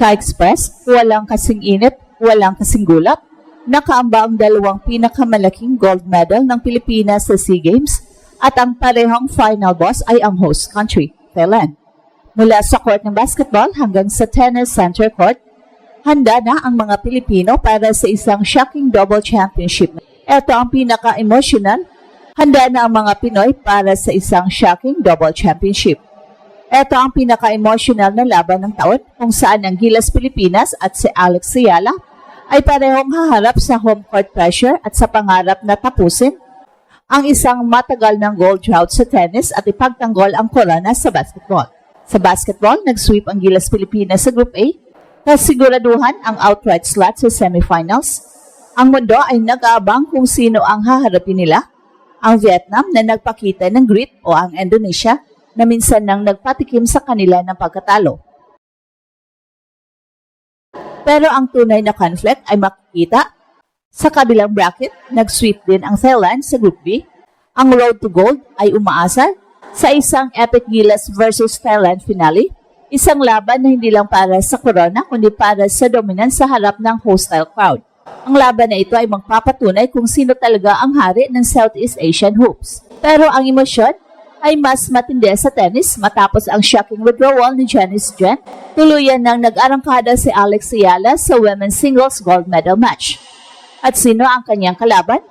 Ka-Express, walang kasing init, walang kasing gulat. Nakaamba ang dalawang pinakamalaking gold medal ng Pilipinas sa SEA Games at ang parehong final boss ay ang host country, Thailand. Mula sa court ng basketball hanggang sa tennis center court, handa na ang mga Pilipino para sa isang shocking double championship. Ito ang pinaka-emotional. Handa na ang mga Pinoy para sa isang shocking double championship. Ito ang pinaka-emotional na laban ng taon kung saan ang Gilas Pilipinas at si Alex Ayala ay parehong haharap sa home court pressure at sa pangarap na tapusin ang isang matagal ng gold drought sa tennis at ipagtanggol ang corona sa basketball. Sa basketball, nag-sweep ang Gilas Pilipinas sa Group A, kasiguraduhan ang outright slot sa semifinals. Ang mundo ay nag-aabang kung sino ang haharapin nila, ang Vietnam na nagpakita ng grit o ang Indonesia na minsan nang nagpatikim sa kanila ng pagkatalo. Pero ang tunay na conflict ay makikita sa kabilang bracket. Nag-sweep din ang Thailand sa Group B. Ang road to gold ay umaasar sa isang epic Gilas versus Thailand finale, isang laban na hindi lang para sa corona kundi para sa dominance sa harap ng hostile crowd. Ang laban na ito ay magpapatunay kung sino talaga ang hari ng Southeast Asian hoops. Pero ang emosyon ay mas matindi sa tennis matapos ang shocking withdrawal ni Janice Jen. Tuluyan nang nag-arangkada si Alex Ayala sa women's singles gold medal match. At sino ang kanyang kalaban?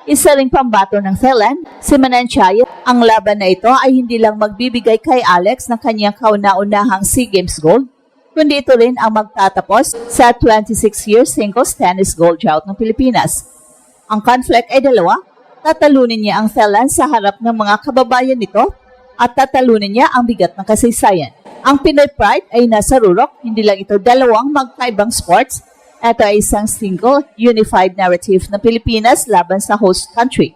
Isa ring pambato ng Thailand, si Mananchaya. Ang laban na ito ay hindi lang magbibigay kay Alex ng kanyang kauna-unahang SEA Games gold, kundi ito rin ang magtatapos sa 26-year singles tennis gold drought ng Pilipinas. Ang conflict ay dalawa. Tatalunin niya ang Thailand sa harap ng mga kababayan nito at tatalunin niya ang bigat ng kasaysayan. Ang Pinoy Pride ay nasa rurok, hindi lang ito dalawang magkaibang sports. Ito ay isang single, unified narrative ng Pilipinas laban sa host country.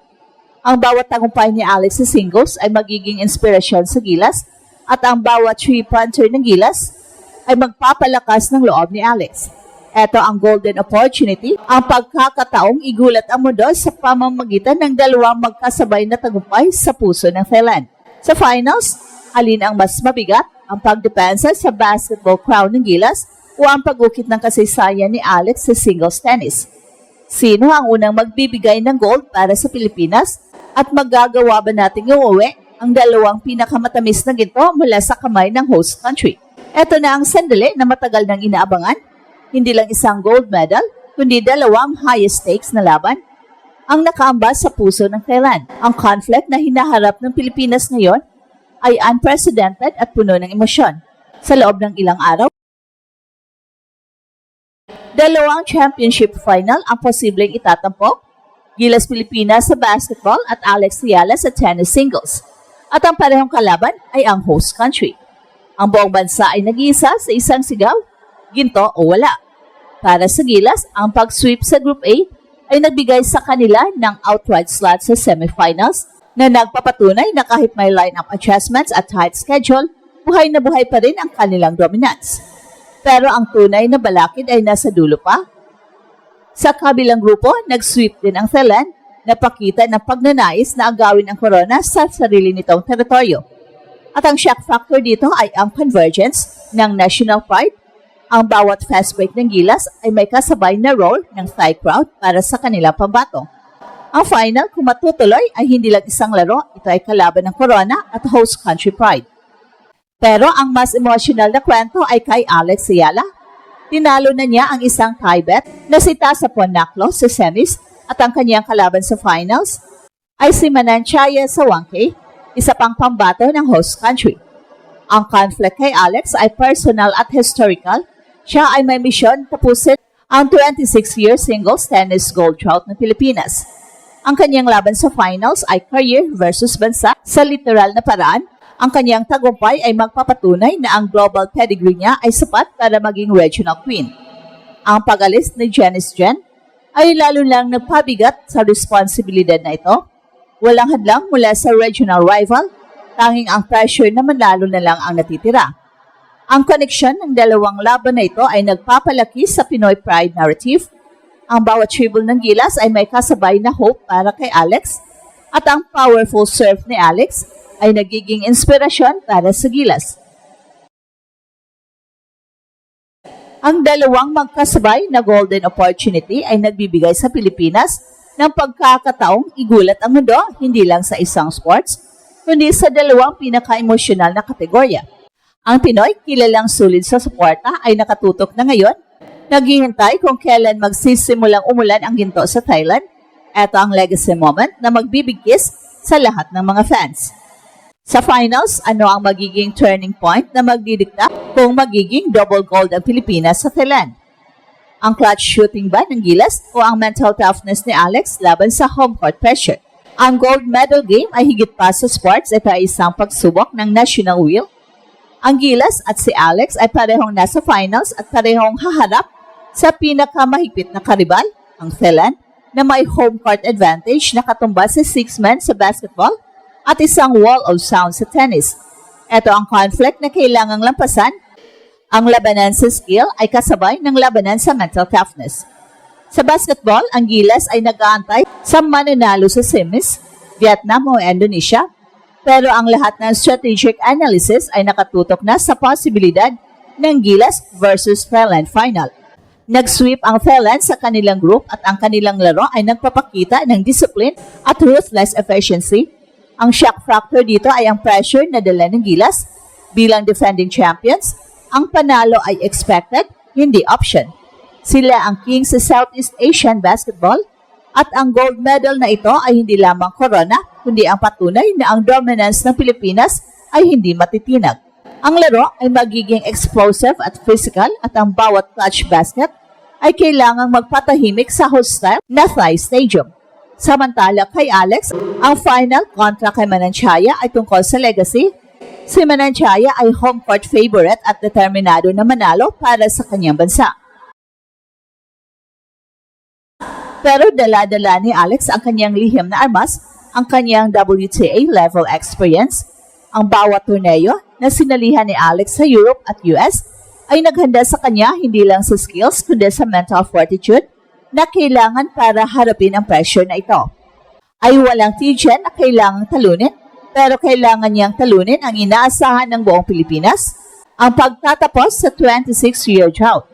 Ang bawat tagumpay ni Alex sa singles ay magiging inspirasyon sa Gilas at ang bawat three-pointer ng Gilas ay magpapalakas ng loob ni Alex. Ito ang golden opportunity, ang pagkakataong igulat ang mundo sa pamamagitan ng dalawang magkasabay na tagumpay sa puso ng Thailand. Sa finals, alin ang mas mabigat, ang pagdepensa sa basketball crown ng Gilas o ang pag-ukit ng kasaysayan ni Alex sa singles tennis? Sino ang unang magbibigay ng gold para sa Pilipinas at magagawa ba nating iuwi ang dalawang pinakamatamis na ginto mula sa kamay ng host country? Ito na ang sandali na matagal nang inaabangan. Hindi lang isang gold medal, kundi dalawang highest stakes na laban ang nakaamba sa puso ng Thailand. Ang conflict na hinaharap ng Pilipinas ngayon ay unprecedented at puno ng emosyon. Sa loob ng ilang araw, dalawang championship final ang posibleng itatampok. Gilas Pilipinas sa basketball at Alex Ayala sa tennis singles. At ang parehong kalaban ay ang host country. Ang buong bansa ay nag-iisa sa isang sigaw, ginto o wala. Para sa Gilas, ang pag-sweep sa Group A ay nagbigay sa kanila ng outright slot sa semifinals na nagpapatunay na kahit may lineup adjustments at tight schedule, buhay na buhay pa rin ang kanilang dominance. Pero ang tunay na balakid ay nasa dulo pa. Sa kabilang grupo, nag-sweep din ang Thailand na pakita ng pagnanais na agawin ang corona sa sarili nitong teritoryo. At ang shock factor dito ay ang convergence ng national pride. Ang bawat fast break ng Gilas ay may kasabay na role ng Thai crowd para sa kanilang pambato. Ang final, kung matutuloy, ay hindi lang isang laro, ito ay kalaban ng corona at host country pride. Pero ang mas emotional na kwento ay kay Alex Ayala. Tinalo na niya ang isang Thai bet na si Tasa Ponaklo sa semis at ang kanyang kalaban sa finals ay si Mananchaya Sawangke, isa pang pambato ng host country. Ang conflict kay Alex ay personal at historical. Siya ay may misyon tapusin ang 26-year singles tennis gold drought ng Pilipinas. Ang kanyang laban sa finals ay career versus bansa. Sa literal na paraan, ang kanyang tagumpay ay magpapatunay na ang global pedigree niya ay sapat para maging regional queen. Ang pag-alis ni Janice Jen ay lalo lang nagpabigat sa responsibilidad na ito. Walang hadlang mula sa regional rival, tanging ang pressure na manalo na lang ang natitira. Ang koneksyon ng dalawang laban na ito ay nagpapalaki sa Pinoy Pride narrative. Ang bawat dribble ng Gilas ay may kasabay na hope para kay Alex at ang powerful serve ni Alex ay nagiging inspirasyon para sa Gilas. Ang dalawang magkasabay na golden opportunity ay nagbibigay sa Pilipinas ng pagkakataong igulat ang mundo hindi lang sa isang sports, kundi sa dalawang pinaka-emosyonal na kategorya. Ang Pinoy, kilalang sulit sa suporta, ay nakatutok na ngayon. Naghihintay kung kailan magsisimulang umulan ang ginto sa Thailand. Ito ang legacy moment na magbibigkis sa lahat ng mga fans. Sa finals, ano ang magiging turning point na magdidikta kung magiging double gold ang Pilipinas sa Thailand? Ang clutch shooting ba ng Gilas o ang mental toughness ni Alex laban sa home court pressure? Ang gold medal game ay higit pa sa sports, ito ay isang pagsubok ng national will. Ang Gilas at si Alex ay parehong nasa finals at parehong haharap sa pinakamahigpit na karibal, ang Thailand, na may home court advantage na katumbas sa 6 men sa basketball at isang wall of sound sa tennis. Ito ang conflict na kailangang lampasan. Ang labanan sa skill ay kasabay ng labanan sa mental toughness. Sa basketball, ang Gilas ay nag-aantay sa mananalo sa semis, Vietnam o Indonesia, pero ang lahat ng strategic analysis ay nakatutok na sa posibilidad ng Gilas versus Thailand final. Nag-sweep ang Thailand sa kanilang group at ang kanilang laro ay nagpapakita ng discipline at ruthless efficiency. Ang shock factor dito ay ang pressure na dala ng Gilas. Bilang defending champions, ang panalo ay expected, hindi option. Sila ang king sa Southeast Asian basketball at ang gold medal na ito ay hindi lamang corona, kundi ang patunay na ang dominance ng Pilipinas ay hindi matitinag. Ang laro ay magiging explosive at physical at ang bawat clutch basket ay kailangang magpatahimik sa hostile na Thai Stadium. Samantala kay Alex, ang final kontra kay Manantiaya ay tungkol sa legacy. Si Manantiaya ay home court favorite at determinado na manalo para sa kanyang bansa. Pero dala-dala ni Alex ang kanyang lihim na armas, ang kanyang WTA level experience. Ang bawat torneo na sinalihan ni Alex sa Europe at US ay naghanda sa kanya hindi lang sa skills kundi sa mental fortitude na kailangan para harapin ang pressure na ito. Ay walang tiyan na kailangang talunin, pero kailangan niyang talunin ang inaasahan ng buong Pilipinas, ang pagtatapos sa 26-year drought.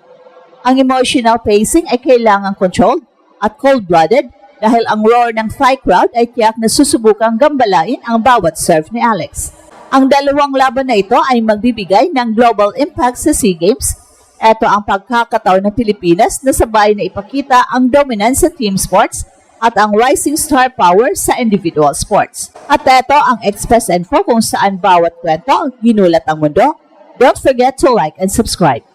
Ang emotional pacing ay kailangang controlled at cold-blooded dahil ang roar ng Thai crowd ay tiyak na susubukang gambalain ang bawat serve ni Alex. Ang dalawang laban na ito ay magbibigay ng global impact sa SEA Games. Ito ang pagkakataon ng Pilipinas na sabay na ipakita ang dominance sa team sports at ang rising star power sa individual sports. At ito ang Express Info kung saan bawat kwento ginulat ang mundo. Don't forget to like and subscribe.